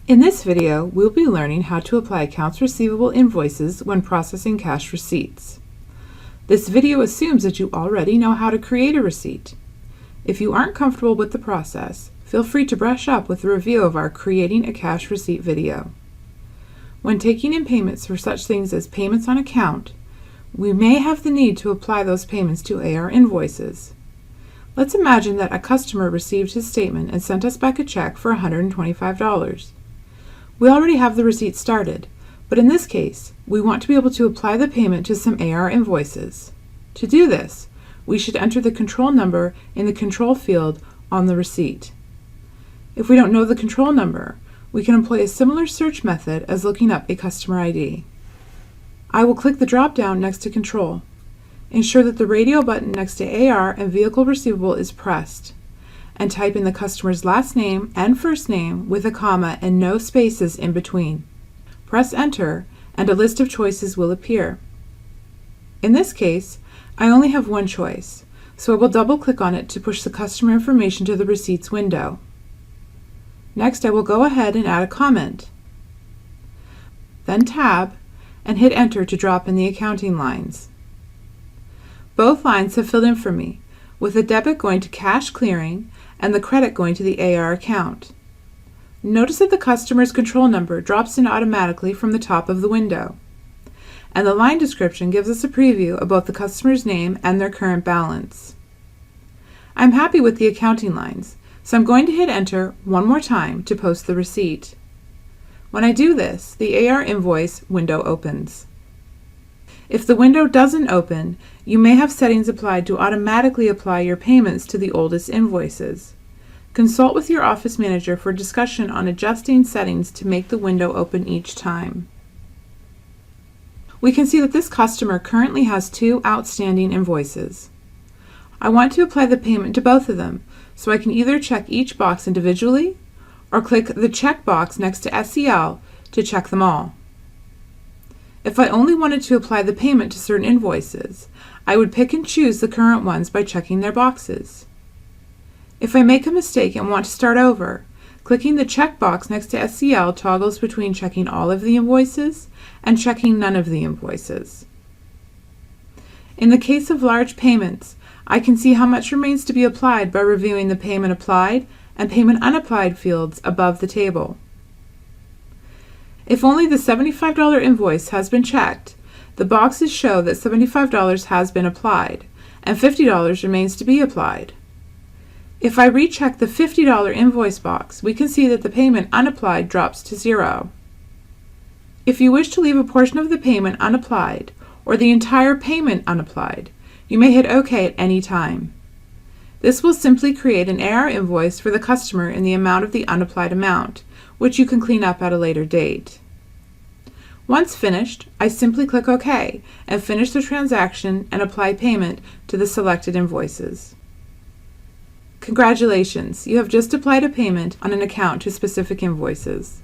In this video, we'll be learning how to apply accounts receivable invoices when processing cash receipts. This video assumes that you already know how to create a receipt. If you aren't comfortable with the process, feel free to brush up with a review of our Creating a Cash Receipt video. When taking in payments for such things as payments on account, we may have the need to apply those payments to AR invoices. Let's imagine that a customer received his statement and sent us back a check for $125. We already have the receipt started, but in this case, we want to be able to apply the payment to some AR invoices. To do this, we should enter the control number in the control field on the receipt. If we don't know the control number, we can employ a similar search method as looking up a customer ID. I will click the drop-down next to Control. Ensure that the radio button next to AR and Vehicle Receivable is pressed, and type in the customer's last name and first name with a comma and no spaces in between. Press Enter, and a list of choices will appear. In this case, I only have one choice, so I will double-click on it to push the customer information to the Receipts window. Next, I will go ahead and add a comment. Then Tab, and hit Enter to drop in the accounting lines. Both lines have filled in for me, with the debit going to cash clearing and the credit going to the AR account. Notice that the customer's control number drops in automatically from the top of the window, and the line description gives us a preview of both the customer's name and their current balance. I'm happy with the accounting lines, so I'm going to hit Enter one more time to post the receipt. When I do this, the AR invoice window opens. If the window doesn't open, you may have settings applied to automatically apply your payments to the oldest invoices. Consult with your office manager for discussion on adjusting settings to make the window open each time. We can see that this customer currently has 2 outstanding invoices. I want to apply the payment to both of them, so I can either check each box individually or click the check box next to SEL to check them all. If I only wanted to apply the payment to certain invoices, I would pick and choose the current ones by checking their boxes. If I make a mistake and want to start over, clicking the checkbox next to SEL toggles between checking all of the invoices and checking none of the invoices. In the case of large payments, I can see how much remains to be applied by reviewing the Payment Applied and Payment Unapplied fields above the table. If only the $75 invoice has been checked, the boxes show that $75 has been applied, and $50 remains to be applied. If I recheck the $50 invoice box, we can see that the payment unapplied drops to 0. If you wish to leave a portion of the payment unapplied, or the entire payment unapplied, you may hit OK at any time. This will simply create an AR invoice for the customer in the amount of the unapplied amount, which you can clean up at a later date. Once finished, I simply click OK and finish the transaction and apply payment to the selected invoices. Congratulations, you have just applied a payment on an account to specific invoices.